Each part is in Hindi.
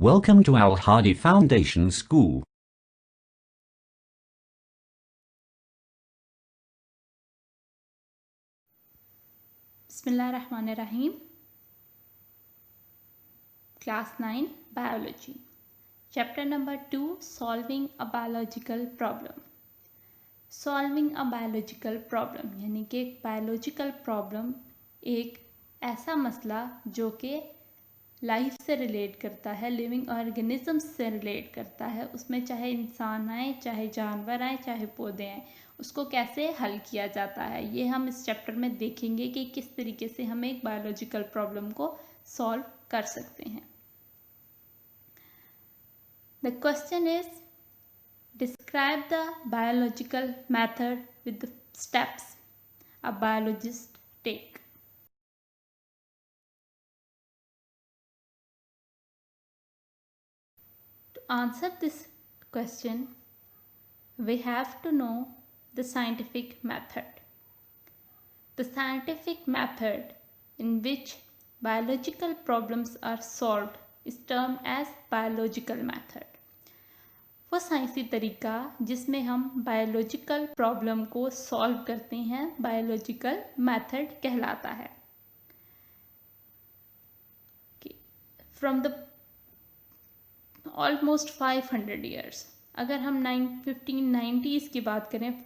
Welcome to Al Hadi Foundation School. Bismillahirrahmanirrahim. Class 9 Biology. Chapter number 2 Solving a Biological Problem. Solving a Biological Problem यानी कि एक बायोलॉजिकल प्रॉब्लम, एक ऐसा मसला जो कि लाइफ से रिलेट करता है, लिविंग ऑर्गेनिज्म से रिलेट करता है, उसमें चाहे इंसान आए, चाहे जानवर आए, चाहे पौधे आए, उसको कैसे हल किया जाता है। ये हम इस चैप्टर में देखेंगे कि किस तरीके से हम एक बायोलॉजिकल प्रॉब्लम को सॉल्व कर सकते हैं। The question is describe the biological method with the steps a biologist take. To answer this question, we have to know the scientific method. The scientific method in which biological problems are solved is termed as biological method. वो साइंसी तरीका जिसमें हम बायोलॉजिकल प्रॉब्लम को सॉल्व करते हैं बायोलॉजिकल मेथड कहलाता है। फ्रॉम द ऑलमोस्ट 500 ईयर्स, अगर हम 1590s की बात करें,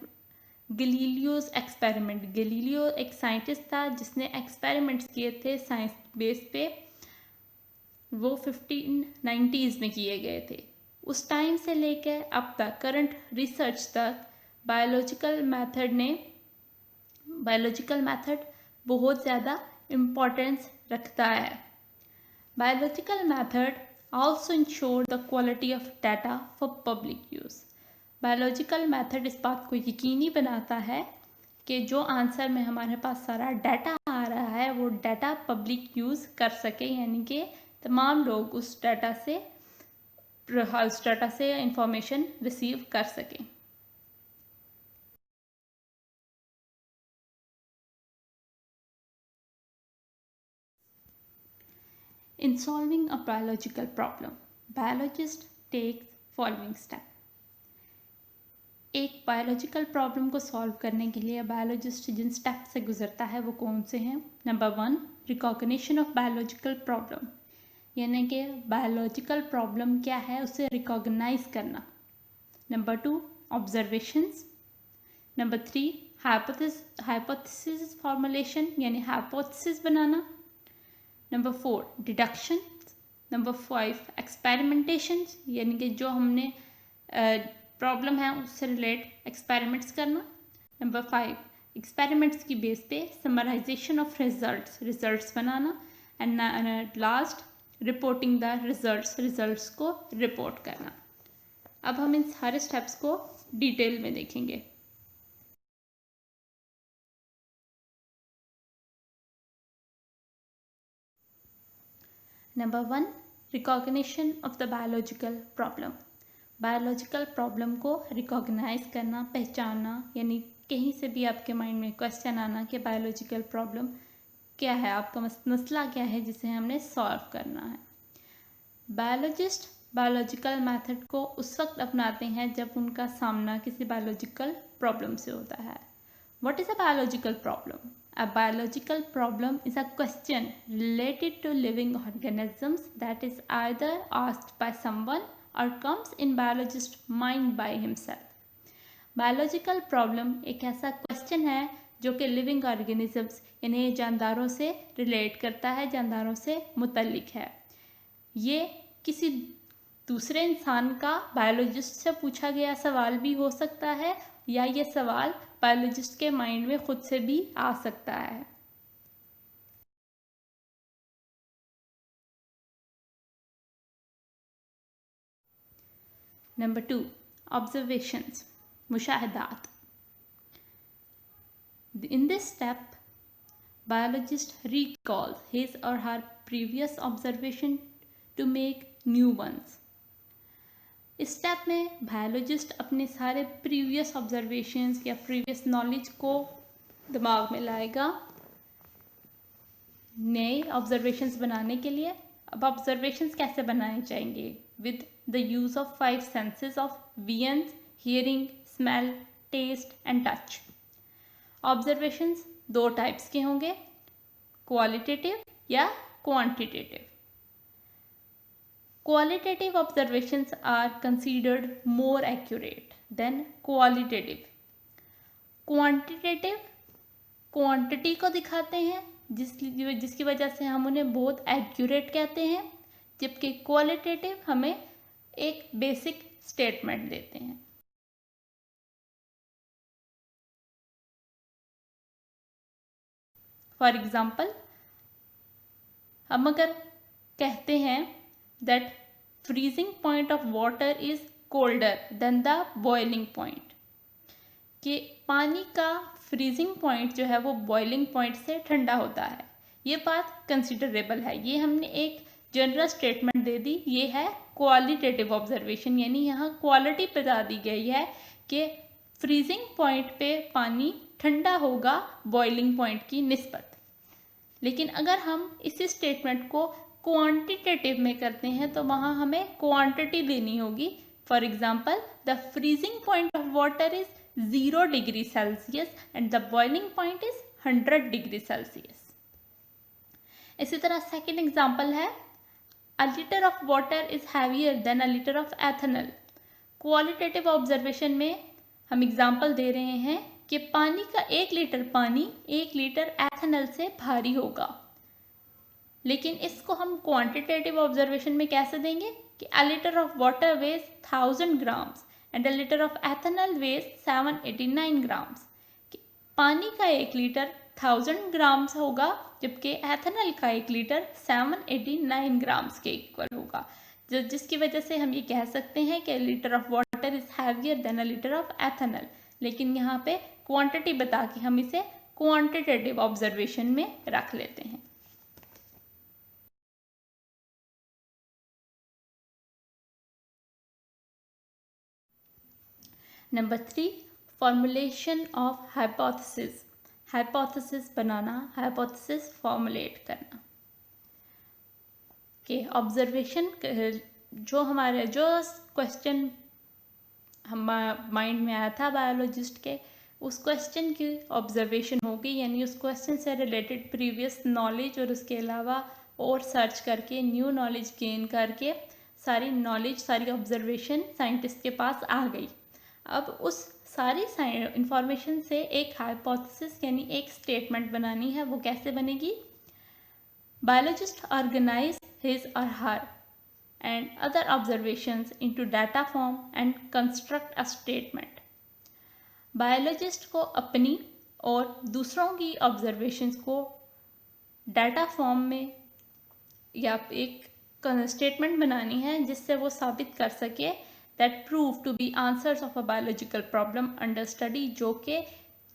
गैलीलियोज एक्सपेरिमेंट, गैलीलियो एक साइंटिस्ट था जिसने एक्सपेरिमेंट्स किए थे साइंस बेस पे, वो 1590s में किए गए थे। उस टाइम से लेकर अब तक करंट रिसर्च तक बायोलॉजिकल मेथड बहुत ज़्यादा इम्पोर्टेंस रखता है। Biological method also ensure the quality of data for public use. Biological method इस बात को यकीनी बनाता है कि जो आंसर में हमारे पास सारा डाटा आ रहा है वो डाटा पब्लिक यूज़ कर सके, यानी कि तमाम लोग उस डाटा से इंफॉर्मेशन रिसीव कर सकें। In solving a biological problem, biologist takes following step. एक बायोलॉजिकल प्रॉब्लम को सॉल्व करने के लिए बायोलॉजिस्ट जिन स्टेप से गुजरता है वो कौन से हैं? Number 1, recognition of biological problem, यानी कि बायोलॉजिकल प्रॉब्लम क्या है उसे रिकॉग्नाइज करना। Number 2, observations. Number 3, hypothesis formulation, यानी हाइपोथेसिस बनाना। Number 4, deduction. नंबर 5, एक्सपेरिमेंटेशन, यानी कि जो हमने प्रॉब्लम है उससे रिलेट एक्सपेरिमेंट्स करना। नंबर 5, एक्सपेरिमेंट्स की बेस पे समराइजेशन ऑफ रिजल्ट्स बनाना। And last, reporting the results को रिपोर्ट करना। अब हम इन सारे स्टेप्स को डिटेल में देखेंगे। Number 1, recognition of the biological problem. Biological problem को रिकॉग्नाइज करना, पहचानना, यानी कहीं से भी आपके माइंड में क्वेश्चन आना कि बायोलॉजिकल प्रॉब्लम क्या है, आपका मसला क्या है जिसे हमने सॉल्व करना है। बायोलॉजिस्ट बायोलॉजिकल मेथड को उस वक्त अपनाते हैं जब उनका सामना किसी बायोलॉजिकल प्रॉब्लम से होता है। What is a biological problem? A biological problem is a question related to living organisms that is either asked by someone or comes in biologist's mind by himself. Biological problem एक ऐसा क्वेश्चन है जो कि लिविंग ऑर्गेनिजम्स यानी जानदारों से रिलेट करता है, जानदारों से मुतल्लिक है। ये किसी दूसरे इंसान का बायोलॉजिस्ट से पूछा गया सवाल भी हो सकता है, या ये सवाल बायोलॉजिस्ट के माइंड में खुद से भी आ सकता है। नंबर 2, ऑब्जर्वेशंस, मुशाहदात। In this step biologist recalls his or her previous observation to make new ones. इस स्टेप में बायोलॉजिस्ट अपने सारे प्रीवियस ऑब्जर्वेशंस या प्रीवियस नॉलेज को दिमाग में लाएगा नए ऑब्जर्वेशंस बनाने के लिए, अब ऑब्जर्वेशंस कैसे बनाए जाएंगे? With the use of 5 senses of vision, hearing, smell, taste and touch. Observations 2 types के होंगे, क्वालिटेटिव या quantitative. Qualitative observations are considered more accurate than qualitative. Quantitative quantity को दिखाते हैं जिसकी वजह से हम उन्हें बहुत एक्यूरेट कहते हैं, जबकि क्वालिटेटिव हमें एक बेसिक स्टेटमेंट देते हैं। फॉर एग्जाम्पल, हम अगर कहते हैं that freezing point of water is colder than the boiling point, कि पानी का फ्रीजिंग पॉइंट जो है वो बॉइलिंग पॉइंट से ठंडा होता है, ये बात कंसिडरेबल है। ये हमने एक जनरल स्टेटमेंट दे दी, ये है क्वालिटेटिव ऑब्जर्वेशन, यानी यहाँ क्वालिटी बता दी गई है कि फ्रीजिंग पॉइंट पे पानी ठंडा होगा बॉइलिंग पॉइंट की निस्बत। लेकिन अगर हम इसी स्टेटमेंट को क्वांटिटेटिव में करते हैं तो वहाँ हमें क्वांटिटी देनी होगी। For example, the freezing point of water is 0 degree Celsius and the boiling point is 100 degree Celsius. इसी तरह सेकेंड एग्जाम्पल है, अ litre of water is heavier than a litre of ethanol. Qualitative observation में हम एग्जाम्पल दे रहे हैं कि पानी का 1 लीटर पानी 1 लीटर एथेनॉल से भारी होगा। लेकिन इसको हम क्वांटिटेटिव ऑब्जर्वेशन में कैसे देंगे कि a litre of water weighs 1000 grams and a litre of ethanol weighs 789 grams. पानी का 1 लीटर 1000 ग्राम्स होगा, जबकि एथेनॉल का 1 लीटर 789 ग्राम्स के इक्वल होगा, जिसकी वजह से हम ये कह सकते हैं कि litre of water is heavier than a litre of ethanol. लेकिन यहाँ पे क्वांटिटी बता के हम इसे क्वांटिटेटिव ऑब्जर्वेशन में रख लेते हैं। Number 3, formulation of hypothesis. Hypothesis banana, hypothesis formulate करना। कि ऑब्जर्वेशन जो क्वेश्चन हम माइंड में आया था बायोलॉजिस्ट के, उस क्वेश्चन की ऑब्जर्वेशन होगी, यानी उस क्वेश्चन से रिलेटेड प्रीवियस नॉलेज और उसके अलावा और सर्च करके न्यू नॉलेज गेन करके सारी नॉलेज, सारी ऑब्जर्वेशन साइंटिस्ट के पास आ गई। अब उस सारी इंफॉर्मेशन से एक हाइपोथेसिस यानी एक स्टेटमेंट बनानी है। वो कैसे बनेगी? बायोलॉजिस्ट ऑर्गेनाइज हिज और हर and other observations into data form and construct a statement. Biologist को अपनी और दूसरों की ऑब्जर्वेशंस को डाटा फॉर्म में या एक स्टेटमेंट बनानी है जिससे वो साबित कर सके that prove to be answers of a biological problem under study, जो कि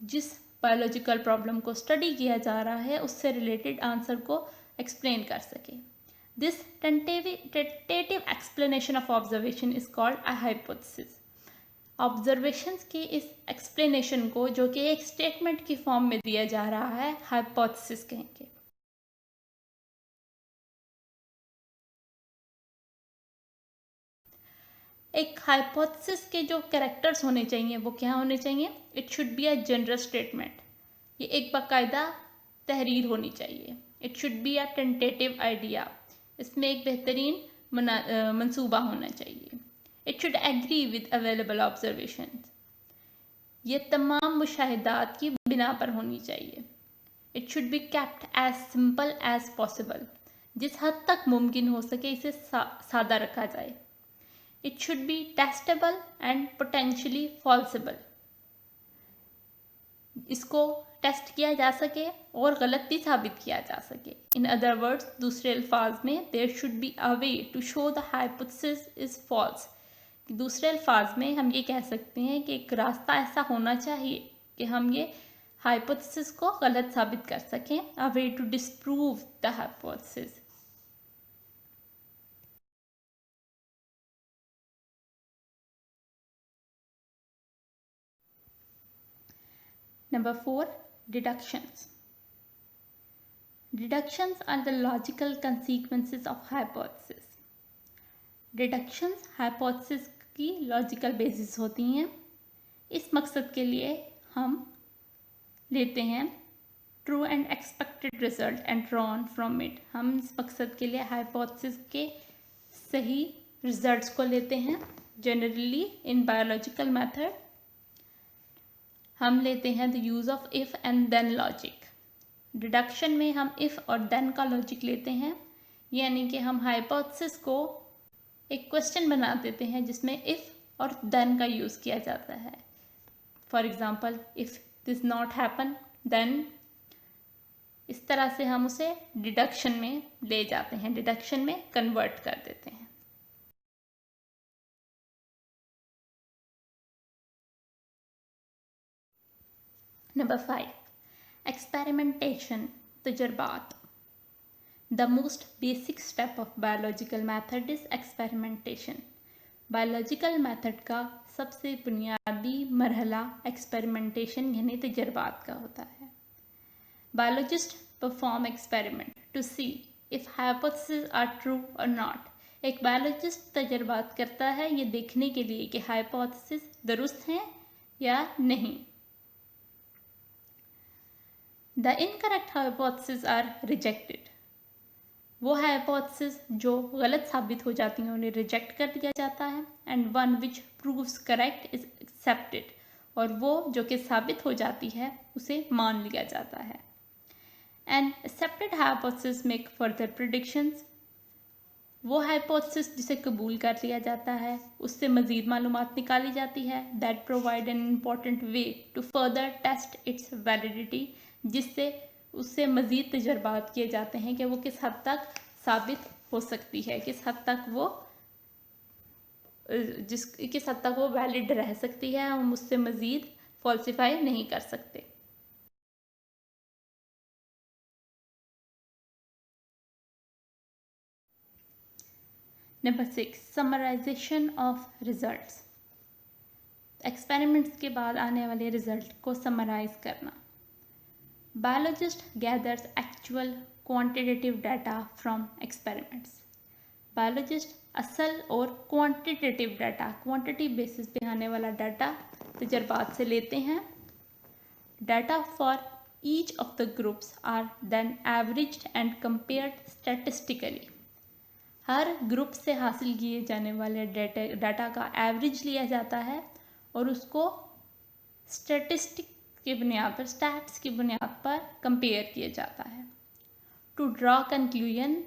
जिस बायोलॉजिकल प्रॉब्लम को स्टडी किया जा रहा है उससे रिलेटेड आंसर को एक्सप्लेन कर सके। This tentative explanation of observation is called a hypothesis. Observations की इस explanation को, जो कि एक statement की फॉर्म में दिया जा रहा है, hypothesis कहेंगे। एक hypothesis के जो characters होने चाहिए वो क्या होने चाहिए? It should be a general statement. ये एक बाकायदा तहरीर होनी चाहिए। It should be a tentative idea. इसमें एक बेहतरीन मंसूबा होना चाहिए। It should agree with available observation. ये तमाम मुशाहिदात की बिना पर होनी चाहिए। It should be kept as simple as possible. जिस हद तक मुमकिन हो सके इसे सादा रखा जाए। It should be testable and potentially falsifiable. इसको टेस्ट किया जा सके और गलत भी साबित किया जा सके। इन अदर वर्ड्स, दूसरे अल्फाज में, there should be a way to show the hypothesis is false. दूसरे अल्फाज में हम ये कह सकते हैं कि एक रास्ता ऐसा होना चाहिए कि हम ये हाइपोथेसिस को गलत साबित कर सकें। A way to disprove the hypothesis. Number 4, deductions. Deductions are the logical consequences of hypothesis. Deductions hypothesis की लॉजिकल बेसिस होती हैं। इस मकसद के लिए हम लेते हैं true and expected result and drawn from it. हम इस मकसद के लिए हाइपोथेसिस के सही रिजल्ट्स को लेते हैं। जनरली इन बायोलॉजिकल मेथड हम लेते हैं the use of if and then logic. Deduction में हम इफ़ और देन का लॉजिक लेते हैं, यानी कि हम हाइपोथेसिस को एक क्वेश्चन बना देते हैं जिसमें इफ़ और देन का यूज़ किया जाता है। For example, if this not happen then, इस तरह से हम उसे डिडक्शन में ले जाते हैं, डिडक्शन में कन्वर्ट कर देते हैं। नंबर 5, एक्सपेरिमेंटेशन, तजर्बात। The most basic step of biological method is experimentation. Biological method का सबसे बुनियादी मरहला एक्सपेरिमेंटेशन यानी तजर्बात का होता है। Biologist perform experiment to see if hypothesis are true और नॉट। एक बायोलॉजिस्ट तजर्बात करता है ये देखने के लिए कि हाइपोथेसिस दुरुस्त हैं या नहीं। The incorrect hypothesis are rejected. वो हाइपोथेसिस जो गलत साबित हो जाती हैं उन्हें रिजेक्ट कर दिया जाता है। And one which proves correct is accepted. और वो जो कि साबित हो जाती है उसे मान लिया जाता है। And accepted hypothesis make further predictions. वो हाइपोथेसिस जिसे कबूल कर लिया जाता है उससे मज़ीद मालूमात निकाली जाती है। That provide an important way to further test its validity, जिससे उससे मज़ीद तजर्बात किए जाते हैं कि वो किस हद तक साबित हो सकती है, किस हद तक वो वैलिड रह सकती है, हम उससे मज़ीद फॉल्सिफाई नहीं कर सकते। Number 6, summarisation of results. Experiments के बाद आने वाले रिजल्ट को समराइज करना। Biologist gathers actual quantitative data from experiments. Biologist असल और क्वांटिटेटिव डाटा, क्वांटिटी बेसिस पे आने वाला डाटा तजर्बात से लेते हैं। Data for each of the groups are then averaged and compared statistically. हर ग्रुप से हासिल किए जाने वाले डाटा का एवरेज लिया जाता है और उसको स्टैटिस्टिक की बुनियाद पर, स्टैट्स की बुनियाद पर कंपेयर किया जाता है। टू ड्रॉ कंक्लूजन,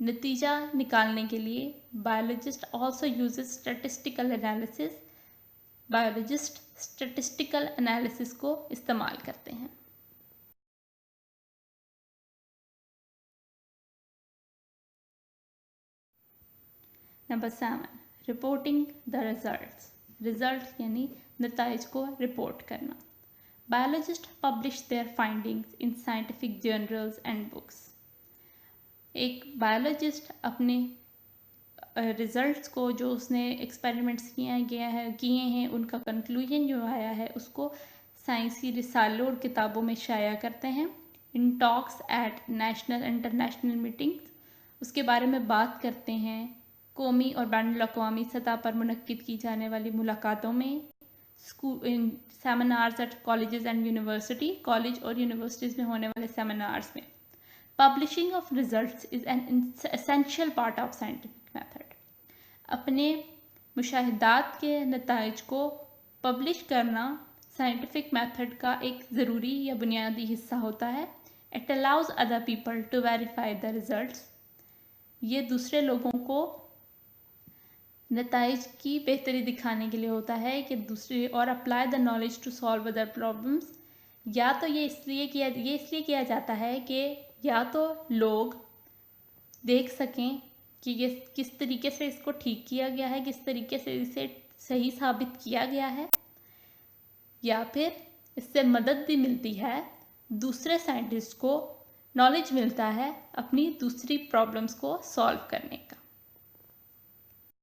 नतीजा निकालने के लिए biologist also uses statistical analysis. Biologist statistical analysis को इस्तेमाल करते हैं। Number 7, reporting the results. Result यानी नताइज को रिपोर्ट करना। Biologist publish there findings in scientific journals and books. एक बायोलॉजिस्ट अपने रिजल्ट्स को, जो उसने एक्सपेरिमेंट्स किए हैं उनका कंक्लूजन जो आया है उसको साइंसी रिसालों और किताबों में शाया करते हैं। In talks eight national international meetings, उसके बारे में बात करते हैं कौमी और बैनुल-अक़वामी सतह पर मुनक्किद की जाने वाली मुलाकातों में। School in seminars at colleges and university, college और यूनिवर्सिटीज़ में होने वाले सेमिनार्स में। Publishing of results is an essential part of scientific method. अपने मुशाहिदात के नताइज को पब्लिश करना साइंटिफिक मेथड का एक ज़रूरी या बुनियादी हिस्सा होता है। It allows other people to verify the results. ये दूसरे लोगों को नताइज की बेहतरी दिखाने के लिए होता है कि दूसरे, और apply the knowledge to solve other problems. या तो ये इसलिए किया जाता है कि या तो लोग देख सकें कि ये किस तरीके से इसको ठीक किया गया है, किस तरीके से इसे सही साबित किया गया है, या फिर इससे मदद भी मिलती है, दूसरे साइंटिस्ट को नॉलेज मिलता है अपनी दूसरी प्रॉब्लम्स को सॉल्व करने का।